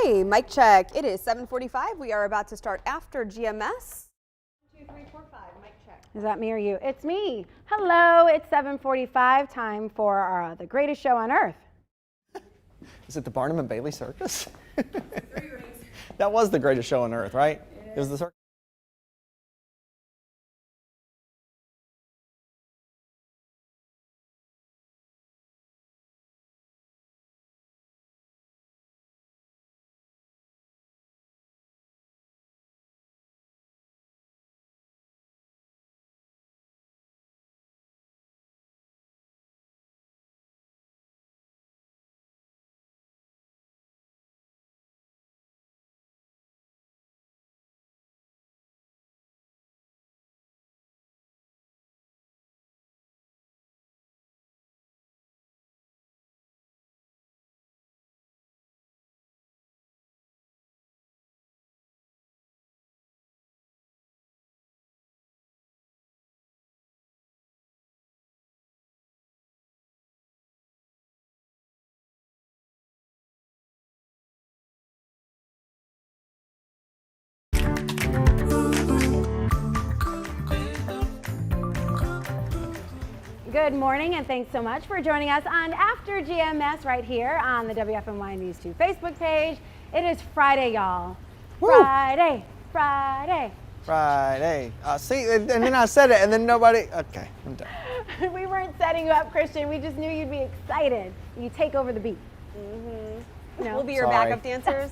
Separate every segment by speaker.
Speaker 1: Hi, mic check. It is 7:45. We are about to start after GMS. 1, 2, 3, 4, 5. Mic check.
Speaker 2: Is that me or you? It's me. Hello, it's 7:45. Time for the greatest show on earth.
Speaker 3: Is it the Barnum and Bailey Circus? That was the greatest show on earth, right? It was the circus.
Speaker 2: Good morning, and thanks so much for joining us on After GMS right here on the WFNY News 2 Facebook page. It is Friday, y'all. Friday.
Speaker 3: See, and then I said it, and then nobody. Okay, I'm done.
Speaker 2: We weren't setting you up, Christian. We just knew you'd be excited. You take over the beat. No.
Speaker 1: We'll be your
Speaker 3: Sorry.
Speaker 1: backup dancers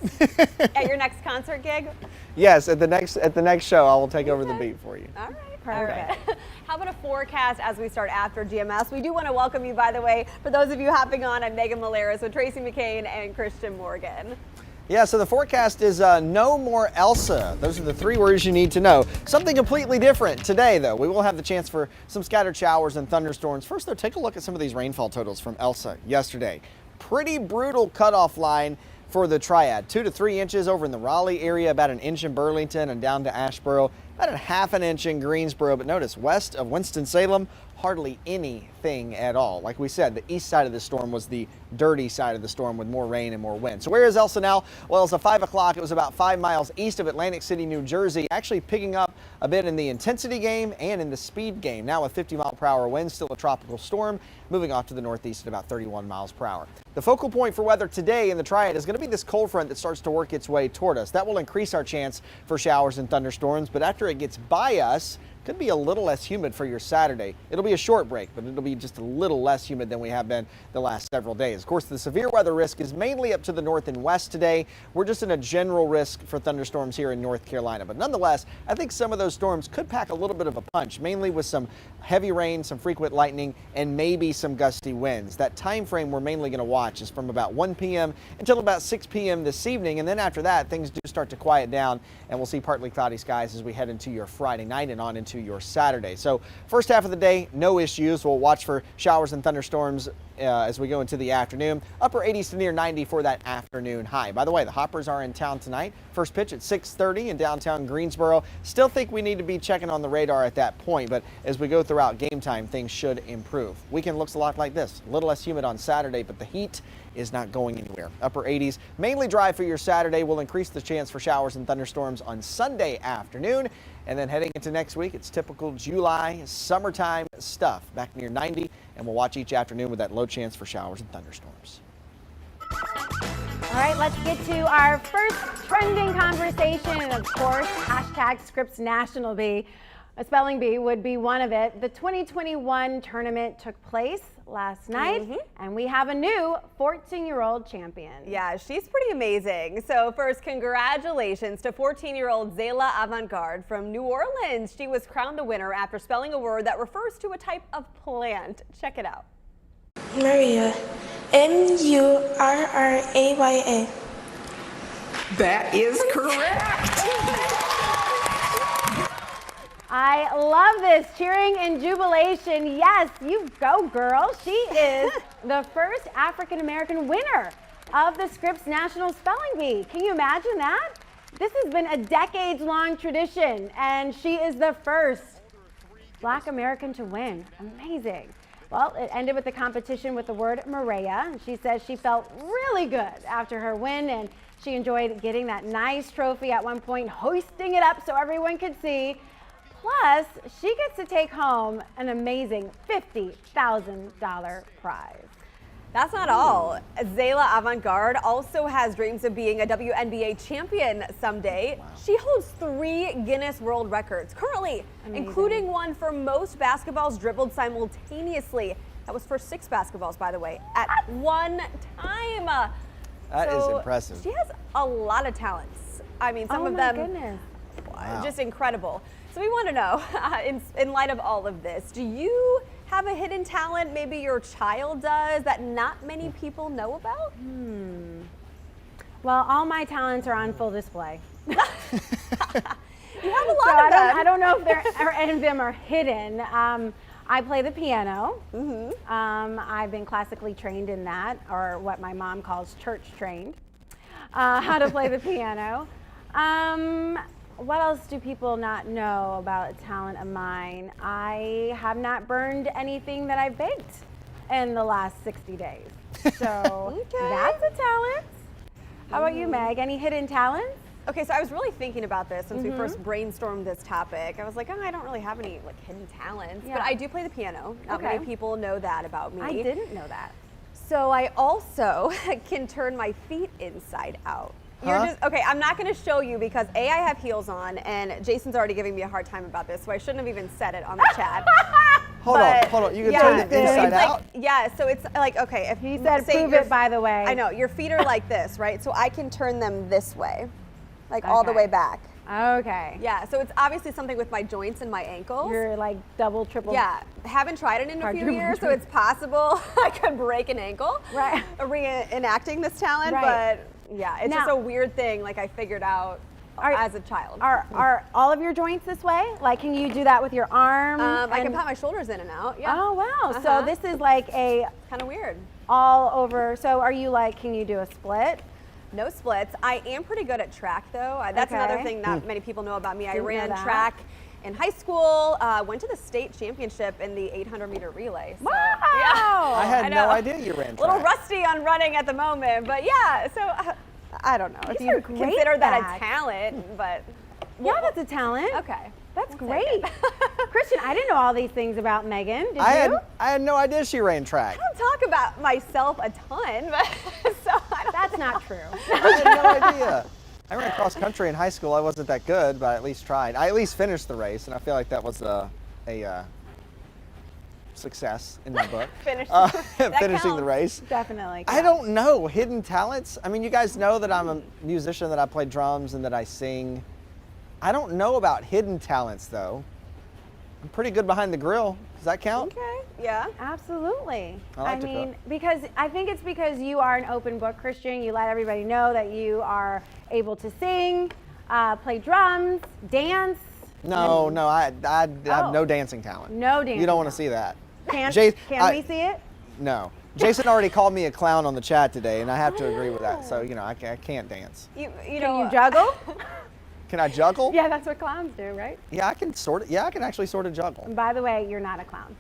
Speaker 1: at your next concert gig.
Speaker 3: Yes, at the next show, I will take over the beat for you.
Speaker 1: All right.
Speaker 2: Perfect.
Speaker 1: All right. How about a forecast as we start after GMS? We do want to welcome you, by the way, for those of you hopping on. I'm Megan Maleras with Tracy McCain and Christian Morgan.
Speaker 3: Yeah, so the forecast is no more Elsa. Those are the 3 words you need to know. Something completely different today, though. We will have the chance for some scattered showers and thunderstorms. First, though, take a look at some of these rainfall totals from Elsa yesterday. Pretty brutal cutoff line for the triad. 2 to 3 inches over in the Raleigh area, about an inch in Burlington and down to Asheboro, about a ½ inch in Greensboro. But notice, west of Winston-Salem, hardly anything at all. Like we said, the east side of the storm was the dirty side of the storm with more rain and more wind. So where is Elsa now? Well, as of 5 o'clock, it was about 5 miles east of Atlantic City, New Jersey, actually picking up a bit in the intensity game and in the speed game. Now with 50-mile-per-hour winds, still a tropical storm, moving off to the northeast at about 31 miles per hour. The focal point for weather today in the triad is going to be this cold front that starts to work its way toward us. That will increase our chance for showers and thunderstorms, but after it gets by us, could be a little less humid for your Saturday. It'll be a short break, but it'll be just a little less humid than we have been the last several days. Of course, the severe weather risk is mainly up to the north and west today. We're just in a general risk for thunderstorms here in North Carolina. But nonetheless, I think some of those storms could pack a little bit of a punch, mainly with some heavy rain, some frequent lightning, and maybe some gusty winds. That time frame we're mainly going to watch is from about 1 p.m. until about 6 p.m. this evening. And then after that, things do start to quiet down, and we'll see partly cloudy skies as we head into your Friday night and on into your Saturday. So first half of the day, no issues. We'll watch for showers and thunderstorms as we go into the afternoon. Upper 80s to near 90 for that afternoon high. By the way, the Hoppers are in town tonight. First pitch at 6:30 in downtown Greensboro. Still think we need to be checking on the radar at that point, but as we go throughout game time, things should improve. Weekend looks a lot like this. A little less humid on Saturday, but the heat is not going anywhere. Upper 80s, mainly dry for your Saturday. Will increase the chance for showers and thunderstorms on Sunday afternoon. And then heading into next week, it's typical July summertime stuff. Back near 90, and we'll watch each afternoon with that low chance for showers and thunderstorms.
Speaker 2: All right, let's get to our first trending conversation. And of course, hashtag Scripps National Bee. A spelling bee would be one of it. The 2021 tournament took place last night, and we have a new 14-year-old champion.
Speaker 1: Yeah, she's pretty amazing. So first, congratulations to 14-year-old Zayla Avantgarde from New Orleans. She was crowned the winner after spelling a word that refers to a type of plant. Check it out.
Speaker 4: Maria. M-U-R-R-A-Y-A.
Speaker 5: That is correct.
Speaker 2: I love this cheering and jubilation. Yes, you go, girl. She is the first African-American winner of the Scripps National Spelling Bee. Can you imagine that? This has been a decades-long tradition, and she is the first Black American to win. Amazing. Well, it ended with the competition with the word Maria. And she says she felt really good after her win, and she enjoyed getting that nice trophy at one point, hoisting it up so everyone could see. Plus, she gets to take home an amazing $50,000 prize.
Speaker 1: That's not all. Zayla Avant-Garde also has dreams of being a WNBA champion someday. Wow. She holds 3 Guinness World Records currently, including one for most basketballs dribbled simultaneously. That was for 6 basketballs, by the way, at one time.
Speaker 3: That is impressive.
Speaker 1: She has a lot of talents. I mean, some of them just incredible. So we want to know, in light of all of this, do you have a hidden talent maybe your child does that not many people know about?
Speaker 2: Well, all my talents are on full display.
Speaker 1: You have a lot
Speaker 2: So
Speaker 1: of them.
Speaker 2: I don't know if any of them are hidden. I play the piano. I've been classically trained in that, or what my mom calls church trained, how to play the piano. What else do people not know about a talent of mine? I have not burned anything that I've baked in the last 60 days. So that's a talent. How about you, Meg? Any hidden talents?
Speaker 1: Okay, so I was really thinking about this since we first brainstormed this topic. I was like, I don't really have any hidden talents, but I do play the piano. Not many people know that about me.
Speaker 2: I didn't know that.
Speaker 1: So I also can turn my feet inside out. Okay, I'm not going to show you because I have heels on, and Jason's already giving me a hard time about this, so I shouldn't have even said it on the chat.
Speaker 3: Hold on. You can turn it inside out?
Speaker 1: Yeah, so it's like, okay, if
Speaker 2: He said prove it, by the way.
Speaker 1: I know, your feet are like this, right? So I can turn them this way, like all the way back.
Speaker 2: Okay.
Speaker 1: Yeah, so it's obviously something with my joints and my ankles.
Speaker 2: You're like double, triple.
Speaker 1: Yeah, haven't tried it in a few years, so it's possible I could break an ankle.
Speaker 2: Right.
Speaker 1: Reenacting this talent, but yeah, it's just a weird thing like I figured out as a child.
Speaker 2: Are all of your joints this way? Like, can you do that with your arm?
Speaker 1: I can pop my shoulders in and out. Yeah.
Speaker 2: Oh, wow. So this is like a
Speaker 1: kind of weird.
Speaker 2: All over. So are you like, can you do a split?
Speaker 1: No splits. I am pretty good at track though. That's another thing not many people know about me. I ran track in high school, went to the state championship in the 800-meter relay. So,
Speaker 2: wow!
Speaker 1: Yeah.
Speaker 3: I had no idea you ran track.
Speaker 1: A little rusty on running at the moment, but yeah, so I don't know if you consider that a talent, but.
Speaker 2: Yeah, that's a talent.
Speaker 1: Okay.
Speaker 2: That's great. Christian, I didn't know all these things about Megan. Did you?
Speaker 3: I had no idea she ran track.
Speaker 1: I don't talk about myself a ton, but
Speaker 2: That's not true.
Speaker 3: I had no idea. I ran cross country in high school. I wasn't that good, but I at least tried. I at least finished the race, and I feel like that was a success in my book. Finishing the race.
Speaker 2: Definitely.
Speaker 3: I don't know. Hidden talents? I mean, you guys know that I'm a musician, that I play drums, and that I sing. I don't know about hidden talents, though. I'm pretty good behind the grill. Does that count?
Speaker 1: Okay. Yeah.
Speaker 2: Absolutely.
Speaker 3: I mean,
Speaker 2: because I think it's because you are an open book, Christian. You let everybody know that you are able to sing, play drums, dance.
Speaker 3: No, I have no dancing talent.
Speaker 2: No dancing.
Speaker 3: You don't want to see that.
Speaker 2: Can we see it?
Speaker 3: No. Jason already called me a clown on the chat today, and I have to agree with that. So, I can't dance.
Speaker 2: Can you juggle?
Speaker 3: Can I juggle?
Speaker 2: Yeah, that's what clowns do, right?
Speaker 3: Yeah, I can actually sort of juggle.
Speaker 2: And by the way, you're not a clown.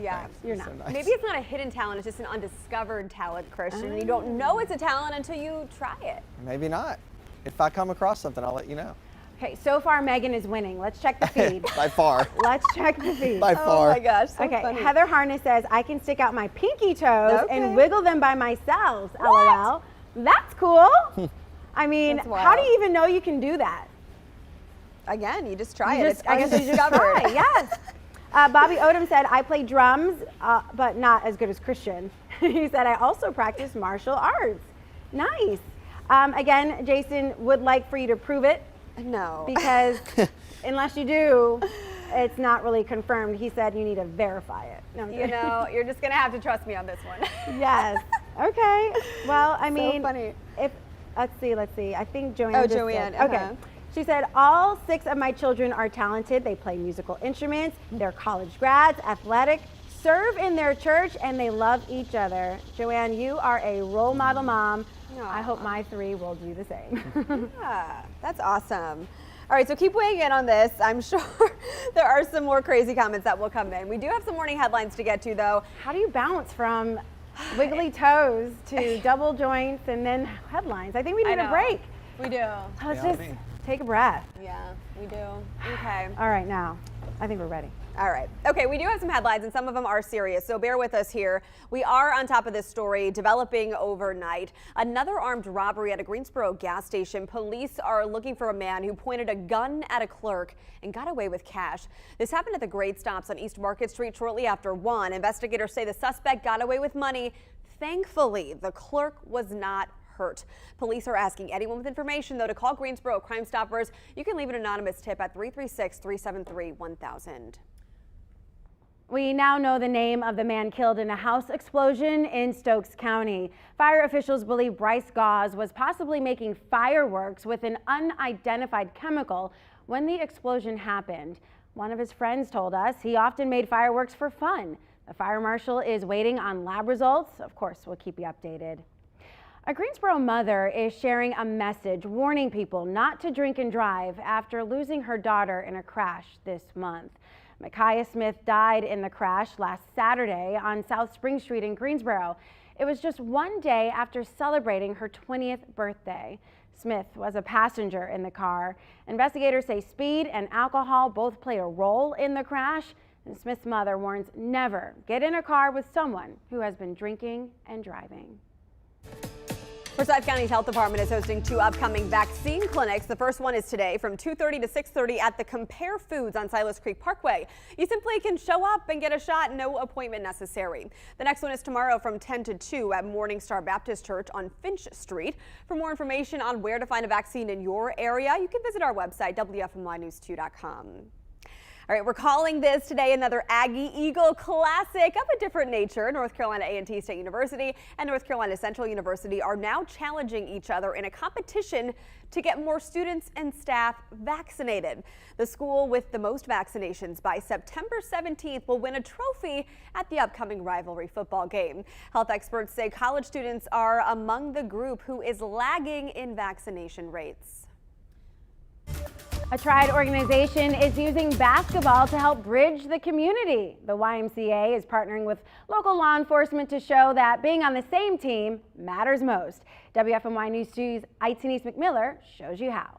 Speaker 1: Yeah,
Speaker 2: you're not.
Speaker 3: So nice.
Speaker 1: Maybe it's not a hidden talent, it's just an undiscovered talent, Christian. You don't know it's a talent until you try it.
Speaker 3: Maybe not. If I come across something, I'll let you know.
Speaker 2: Okay, so far Megan is winning. Let's check the feed.
Speaker 3: By far.
Speaker 2: Let's check the feed.
Speaker 3: By far.
Speaker 1: Oh my gosh, so funny.
Speaker 2: Heather Harness says, I can stick out my pinky toes and wiggle them by myself, LOL. That's cool. I mean, how do you even know you can do that?
Speaker 1: Again, you just try it.
Speaker 2: I guess you just try, yes. Bobby Odom said, I play drums, but not as good as Christian. He said, I also practice martial arts. Nice. Again, Jason would like for you to prove it.
Speaker 1: No.
Speaker 2: Because unless you do, it's not really confirmed. He said you need to verify it. No,
Speaker 1: you're just going to have to trust me on this one.
Speaker 2: Yes. Okay. Well, I mean,
Speaker 1: so funny.
Speaker 2: Let's see. I think Joanne.
Speaker 1: Oh, Joanne.
Speaker 2: Okay. She said, all 6 of my children are talented. They play musical instruments. They're college grads, athletic, serve in their church, and they love each other. Joanne, you are a role model mom. Aww. I hope my 3 will do the same.
Speaker 1: Yeah, that's awesome. All right, so keep weighing in on this. I'm sure there are some more crazy comments that will come in. We do have some morning headlines to get to, though.
Speaker 2: How do you bounce from wiggly toes to double joints and then headlines? I think we need a break.
Speaker 1: We do.
Speaker 2: Let's just take a breath.
Speaker 1: Yeah, we do. Okay.
Speaker 2: All right, now, I think we're ready.
Speaker 1: All right. Okay, we do have some headlines, and some of them are serious, so bear with us here. We are on top of this story developing overnight. Another armed robbery at a Greensboro gas station. Police are looking for a man who pointed a gun at a clerk and got away with cash. This happened at the grade stops on East Market Street shortly after 1. Investigators say the suspect got away with money. Thankfully, the clerk was not hurt. Police are asking anyone with information, though, to call Greensboro Crime Stoppers. You can leave an anonymous tip at 336-373-1000.
Speaker 2: We now know the name of the man killed in a house explosion in Stokes County. Fire officials believe Bryce Gauze was possibly making fireworks with an unidentified chemical when the explosion happened. One of his friends told us he often made fireworks for fun. The fire marshal is waiting on lab results. Of course, we'll keep you updated. A Greensboro mother is sharing a message warning people not to drink and drive after losing her daughter in a crash this month. Micaiah Smith died in the crash last Saturday on South Spring Street in Greensboro. It was just one day after celebrating her 20th birthday. Smith was a passenger in the car. Investigators say speed and alcohol both played a role in the crash. And Smith's mother warns never get in a car with someone who has been drinking and driving.
Speaker 1: Forsyth County's Health Department is hosting 2 upcoming vaccine clinics. The first one is today from 2:30 to 6:30 at the Compare Foods on Silas Creek Parkway. You simply can show up and get a shot, no appointment necessary. The next one is tomorrow from 10 to 2 at Morning Star Baptist Church on Finch Street. For more information on where to find a vaccine in your area, you can visit our website, WFMYnews2.com. All right, we're calling this today another Aggie Eagle Classic of a different nature. North Carolina A&T State University and North Carolina Central University are now challenging each other in a competition to get more students and staff vaccinated. The school with the most vaccinations by September 17th will win a trophy at the upcoming rivalry football game. Health experts say college students are among the group who is lagging in vaccination rates.
Speaker 2: A Triad organization is using basketball to help bridge the community. The YMCA is partnering with local law enforcement to show that being on the same team matters most. WFMY News 2's Itanese McMiller shows you how.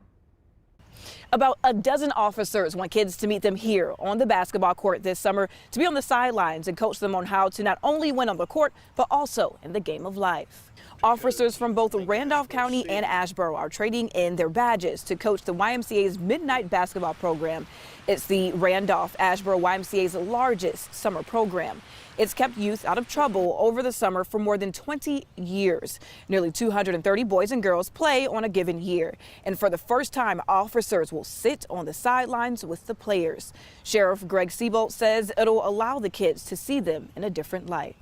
Speaker 6: About a dozen officers want kids to meet them here on the basketball court this summer to be on the sidelines and coach them on how to not only win on the court, but also in the game of life. Officers from both Randolph County and Asheboro are trading in their badges to coach the YMCA's Midnight Basketball program. It's the Randolph-Asheboro YMCA's largest summer program. It's kept youth out of trouble over the summer for more than 20 years. Nearly 230 boys and girls play on a given year. And for the first time, officers will sit on the sidelines with the players. Sheriff Greg Seabolt says it'll allow the kids to see them in a different light.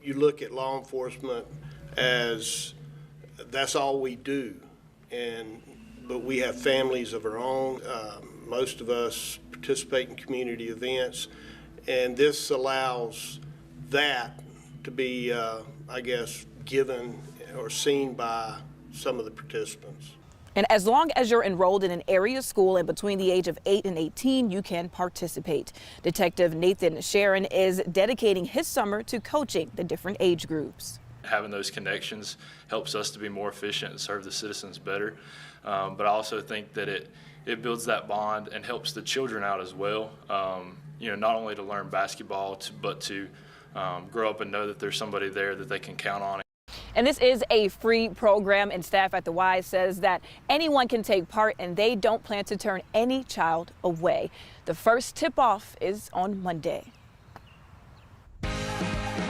Speaker 7: You look at law enforcement as that's all we do, but we have families of our own. Most of us participate in community events, and this allows that to be, I guess, given or seen by some of the participants.
Speaker 6: And as long as you're enrolled in an area school and between the age of 8 and 18, you can participate. Detective Nathan Sharon is dedicating his summer to coaching the different age groups.
Speaker 8: Having those connections helps us to be more efficient and serve the citizens better. But I also think that it builds that bond and helps the children out as well. Not only to learn basketball, but to grow up and know that there's somebody there that they can count on.
Speaker 6: And this is a free program, and staff at the Y says that anyone can take part and they don't plan to turn any child away. The first tip-off is on Monday.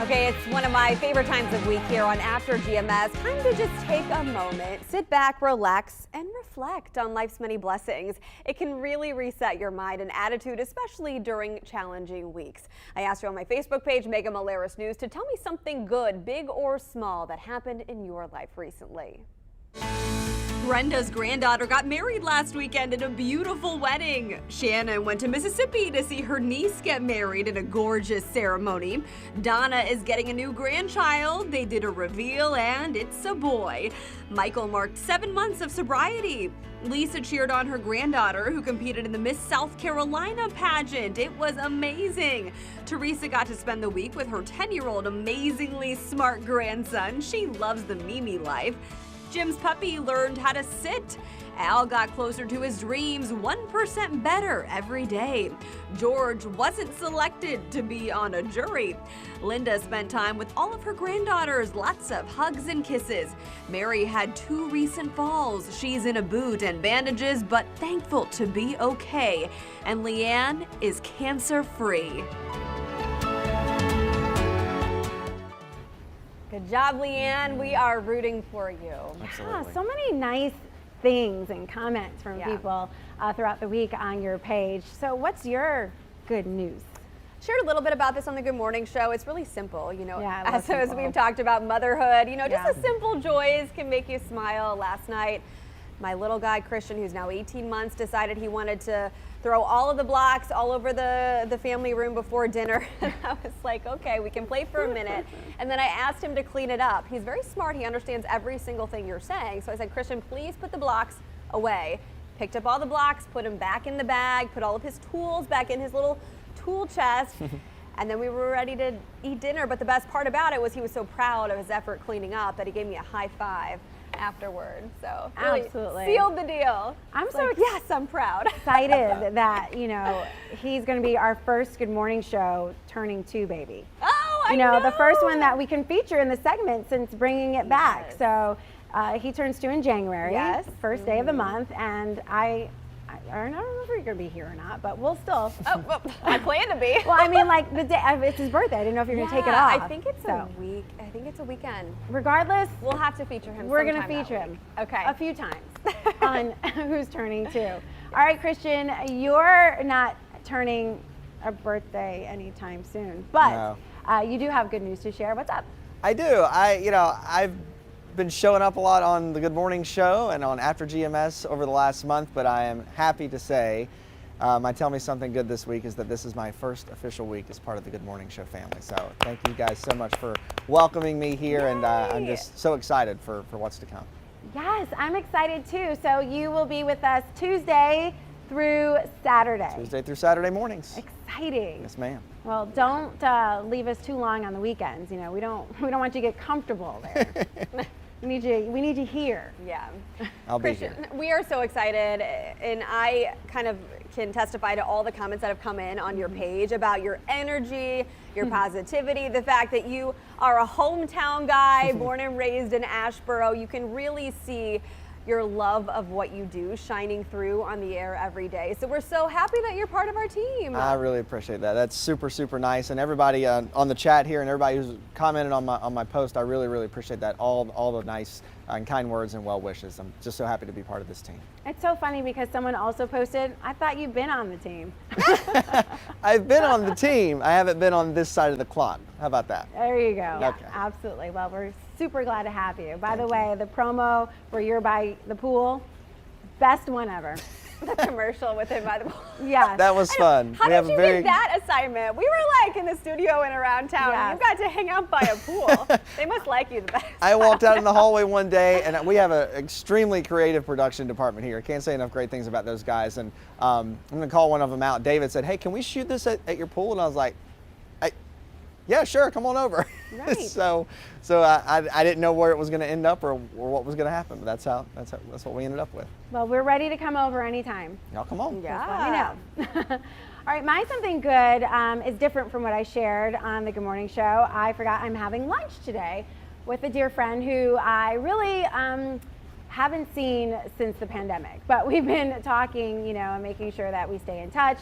Speaker 1: Okay, it's one of my favorite times of week here on After GMS. Time to just take a moment, sit back, relax, and reflect on life's many blessings. It can really reset your mind and attitude, especially during challenging weeks. I asked you on my Facebook page, Mega Malaris News, to tell me something good, big or small, that happened in your life recently. Brenda's granddaughter got married last weekend at a beautiful wedding. Shannon went to Mississippi to see her niece get married in a gorgeous ceremony. Donna is getting a new grandchild. They did a reveal and it's a boy. Michael marked 7 months of sobriety. Lisa cheered on her granddaughter, who competed in the Miss South Carolina pageant. It was amazing. Teresa got to spend the week with her 10-year-old amazingly smart grandson. She loves the Mimi life. Jim's puppy learned how to sit. Al got closer to his dreams, 1% better every day. George wasn't selected to be on a jury. Linda spent time with all of her granddaughters, lots of hugs and kisses. Mary had 2 recent falls. She's in a boot and bandages, but thankful to be okay. And Leanne is cancer-free. Good job, Leanne. We are rooting for you.
Speaker 3: Absolutely.
Speaker 2: Yeah, so many nice things and comments from people throughout the week on your page. So what's your good news?
Speaker 1: Shared a little bit about this on the Good Morning Show. It's really simple, you know,
Speaker 2: Yeah, I love
Speaker 1: as
Speaker 2: simple.
Speaker 1: we've talked about motherhood, you know, just
Speaker 2: Yeah.
Speaker 1: the simple joys can make you smile. Last night, my little guy, Christian, who's now 18 months, decided he wanted to throw all of the blocks all over the family room before dinner. And I was like, okay, we can play for a minute. And then I asked him to clean it up. He's very smart. He understands every single thing you're saying. So I said, Christian, please put the blocks away. Picked up all the blocks, put them back in the bag, put all of his tools back in his little tool chest. And then we were ready to eat dinner. But the best part about it was he was so proud of his effort cleaning up that he gave me a high five afterward. So really
Speaker 2: Absolutely.
Speaker 1: sealed the deal.
Speaker 2: I'm
Speaker 1: It's
Speaker 2: so
Speaker 1: like, yes, I'm proud.
Speaker 2: excited that, you know, he's going to be our first Good Morning Show turning 2 baby.
Speaker 1: Oh, I
Speaker 2: You know, the first one that we can feature in the segment since bringing it back.
Speaker 1: Yes.
Speaker 2: So he turns 2 in January,
Speaker 1: Yes.
Speaker 2: first day of the month, and I don't know if you're going to be here or not, but we'll still.
Speaker 1: Oh, well, I plan to be.
Speaker 2: Well, I mean, like the day, it's his birthday. I didn't know if you're going to take it
Speaker 1: Yeah,
Speaker 2: off.
Speaker 1: I think it's
Speaker 2: So,
Speaker 1: a week. I think it's a weekend.
Speaker 2: regardless,
Speaker 1: We'll have to feature him.
Speaker 2: we're going to
Speaker 1: sometime that
Speaker 2: feature
Speaker 1: week.
Speaker 2: him
Speaker 1: Okay.
Speaker 2: a few times on Who's Turning 2. All right, Christian, you're not turning a birthday anytime soon, but you do have good news to share. What's up?
Speaker 3: I do. I've been showing up a lot on the Good Morning Show and on After GMS over the last month, but I am happy to say my Tell Me Something Good this week is that this is my first official week as part of the Good Morning Show family. So thank you guys so much for welcoming me here, and I'm just so excited for what's to come.
Speaker 2: Yes, I'm excited too. So you will be with us Tuesday through Saturday.
Speaker 3: Tuesday through Saturday mornings.
Speaker 2: Exciting.
Speaker 3: Yes, ma'am.
Speaker 2: Well, don't leave us too long on the weekends. You know, we don't want you to get comfortable there. we need you here.
Speaker 1: Yeah.
Speaker 3: I'll be
Speaker 1: Christian,
Speaker 3: here.
Speaker 1: we are so excited, and I kind of can testify to all the comments that have come in on your page about your energy, your positivity, the fact that you are a hometown guy, born and raised in Asheboro. You can really see your love of what you do shining through on the air every day. So we're so happy that you're part of our team.
Speaker 3: I really appreciate that. That's super, super nice. And everybody on the chat here and everybody who's commented on my post, I really, really appreciate that. All the nice and kind words and well wishes. I'm just so happy to be part of this team.
Speaker 2: It's so funny because someone also posted, I thought you'd been on the team.
Speaker 3: I've been on the team. I haven't been on this side of the clock. How about that?
Speaker 2: There you go.
Speaker 3: Okay.
Speaker 2: Absolutely. Well, we're super glad to have you. By the way, the promo where you're by the pool, best one ever.
Speaker 1: The commercial with him by the pool.
Speaker 2: Yeah.
Speaker 3: That was fun.
Speaker 1: How did you get that assignment? We were like in the studio and around town.
Speaker 2: Yeah.
Speaker 1: You got to hang out by a pool. They must like you the best.
Speaker 3: I walked out in the hallway one day, and we have an extremely creative production department here. I can't say enough great things about those guys. And I'm going to call one of them out. David said, hey, can we shoot this at your pool? And I was like, yeah, sure, come on over.
Speaker 1: Right.
Speaker 3: so I didn't know where it was going to end up or what was going to happen. But that's what we ended up with.
Speaker 2: Well, we're ready to come over anytime.
Speaker 3: Y'all come on.
Speaker 1: Yeah.
Speaker 2: Just let me know. All right, my something good is different from what I shared on the Good Morning Show. I forgot I'm having lunch today with a dear friend who I really haven't seen since the pandemic. But we've been talking, you know, and making sure that we stay in touch.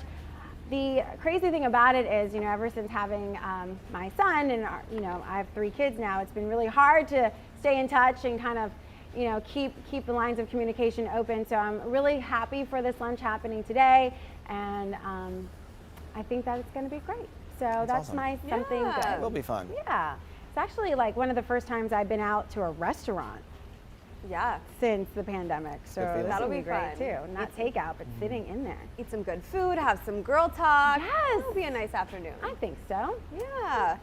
Speaker 2: The crazy thing about it is, you know, ever since having my son and, you know, I have 3 kids now, it's been really hard to stay in touch and kind of, you know, keep the lines of communication open. So I'm really happy for this lunch happening today, and I think that it's going to be great. So that's
Speaker 3: awesome.
Speaker 2: my something good.
Speaker 3: It will be fun.
Speaker 2: Yeah. It's actually like one of the first times I've been out to a restaurant
Speaker 1: Yeah.
Speaker 2: since the pandemic. So
Speaker 3: feeling.
Speaker 2: this
Speaker 1: That'll
Speaker 2: will
Speaker 1: be
Speaker 2: be great
Speaker 1: fun.
Speaker 2: too. Not takeout, but sitting in there.
Speaker 1: Eat some good food, have some girl talk.
Speaker 2: Yes.
Speaker 1: It'll be a nice afternoon.
Speaker 2: I think so.
Speaker 1: Yeah.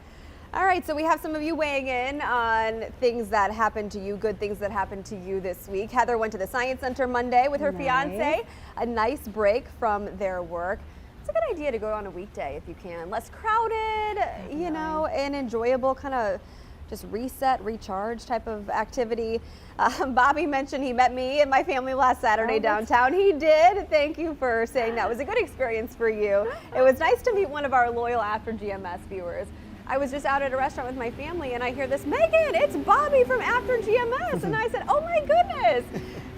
Speaker 1: All right, so we have some of you weighing in on things that happened to you, good things that happened to you this week. Heather went to the Science Center Monday with her fiance. A nice break from their work. It's a good idea to go on a weekday if you can. Less crowded, you know, and enjoyable, kind of just reset, recharge type of activity. Bobby mentioned he met me and my family last Saturday downtown. He did. Thank you for saying that was a good experience for you. It was nice to meet one of our loyal After GMS viewers. I was just out at a restaurant with my family and I hear this, Megan, it's Bobby from After GMS. And I said, oh my goodness.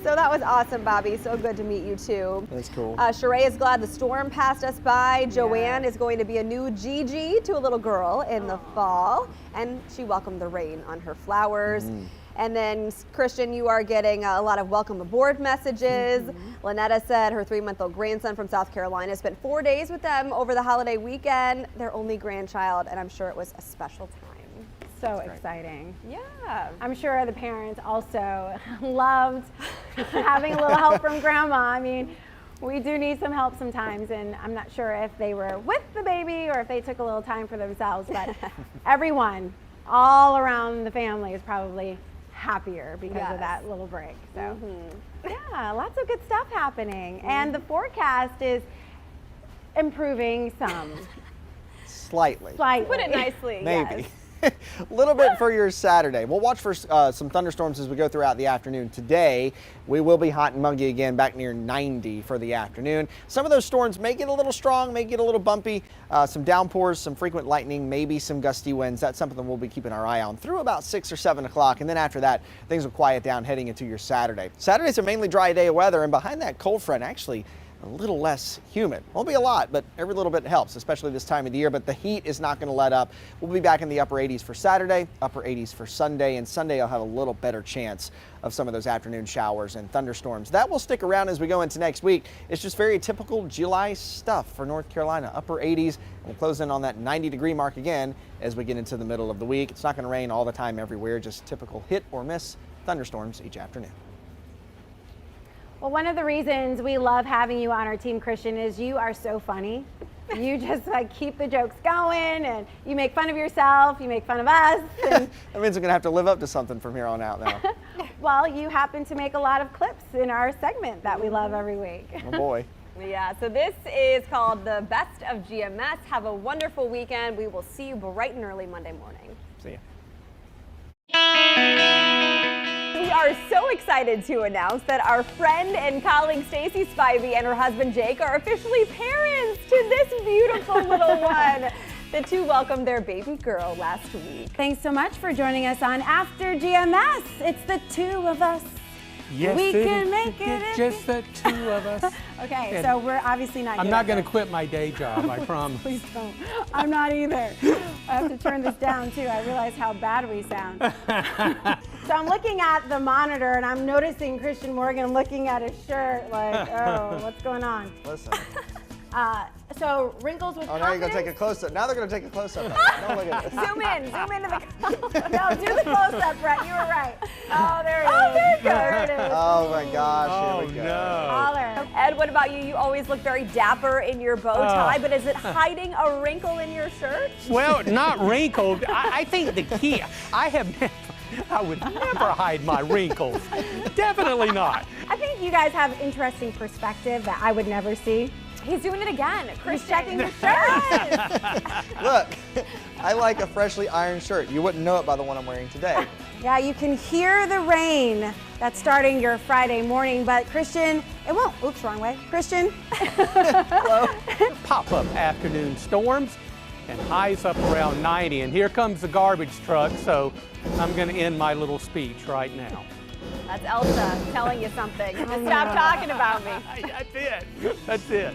Speaker 1: So that was awesome, Bobby. So good to meet you too.
Speaker 3: That's cool.
Speaker 1: Sheree is glad the storm passed us by. Joanne is going to be a new Gigi to a little girl in the fall. And she welcomed the rain on her flowers. And then Christian, you are getting a lot of welcome aboard messages. Lynetta said her 3-month-old grandson from South Carolina spent 4 days with them over the holiday weekend. Their only grandchild, and I'm sure it was a special time.
Speaker 2: So exciting.
Speaker 1: Yeah.
Speaker 2: I'm sure the parents also loved having a little help from grandma. I mean, we do need some help sometimes, and I'm not sure if they were with the baby or if they took a little time for themselves, but everyone all around the family is probably happier because of that little break. So yeah, lots of good stuff happening. And the forecast is improving some.
Speaker 3: Slightly.
Speaker 1: Put it nicely.
Speaker 3: Maybe.
Speaker 1: Yes.
Speaker 3: A little bit for your Saturday. We'll watch for some thunderstorms as we go throughout the afternoon. Today, we will be hot and muggy again, back near 90 for the afternoon. Some of those storms may get a little strong, may get a little bumpy. Some downpours, some frequent lightning, maybe some gusty winds. That's something we'll be keeping our eye on through about 6 or 7 o'clock. And then after that, things will quiet down heading into your Saturday. Saturday's a mainly dry day of weather, and behind that cold front, actually, a little less humid. Won't be a lot, but every little bit helps, especially this time of the year. But the heat is not going to let up. We'll be back in the upper 80s for Saturday, upper 80s for Sunday, and Sunday I'll have a little better chance of some of those afternoon showers and thunderstorms. That will stick around as we go into next week. It's just very typical July stuff for North Carolina, upper 80s. We'll close in on that 90-degree mark again as we get into the middle of the week. It's not going to rain all the time everywhere, just typical hit or miss thunderstorms each afternoon.
Speaker 2: Well, one of the reasons we love having you on our team, Christian, is you are so funny. You just like keep the jokes going, and you make fun of yourself, you make fun of us. And
Speaker 3: that means I'm gonna have to live up to something from here on out now.
Speaker 2: well, you happen to make a lot of clips in our segment that we love every week.
Speaker 3: Oh boy.
Speaker 1: Yeah, so this is called the Best of GMS. Have a wonderful weekend. We will see you bright and early Monday morning.
Speaker 3: See ya.
Speaker 1: We are so excited to announce that our friend and colleague Stacy Spivey and her husband Jake are officially parents to this beautiful little one. The two welcomed their baby girl last week.
Speaker 2: Thanks so much for joining us on After GMS. It's the two of us.
Speaker 9: Yes,
Speaker 2: we can make it.
Speaker 9: Just the two of us.
Speaker 2: Okay,
Speaker 9: And
Speaker 2: so we're obviously not.
Speaker 9: I'm not going to quit my day job, I promise.
Speaker 2: Please don't. I'm not either. I have to turn this down too. I realize how bad we sound. So I'm looking at the monitor and I'm noticing Christian Morgan looking at his shirt like, oh, what's going on?
Speaker 3: Listen.
Speaker 2: So wrinkles with
Speaker 3: Oh, now you're going to take a close-up. Now they're going to take a close-up. Don't look at this.
Speaker 1: Zoom into the
Speaker 2: No, do the close-up, Brett. You were right. Oh, there it is.
Speaker 1: Oh, there you go.
Speaker 2: There it is.
Speaker 3: Oh my gosh, here we go.
Speaker 9: No.
Speaker 2: Holler.
Speaker 1: Ed, what about you? You always look very dapper in your bow tie, but is it hiding a wrinkle in your shirt?
Speaker 9: Well, not wrinkled. I think the key, I would never hide my wrinkles. Definitely not.
Speaker 2: I think you guys have interesting perspective that I would never see.
Speaker 1: He's doing it again.
Speaker 2: He's checking the shirt.
Speaker 3: Look, I like a freshly ironed shirt. You wouldn't know it by the one I'm wearing today.
Speaker 2: Yeah, you can hear the rain that's starting your Friday morning, but Christian, it won't. Oops, wrong way. Christian.
Speaker 3: Hello.
Speaker 9: Pop-up afternoon storms and highs up around 90. And here comes the garbage truck, so I'm going to end my little speech right now.
Speaker 1: That's Elsa telling you something. Stop talking about me.
Speaker 9: That's it. That's it.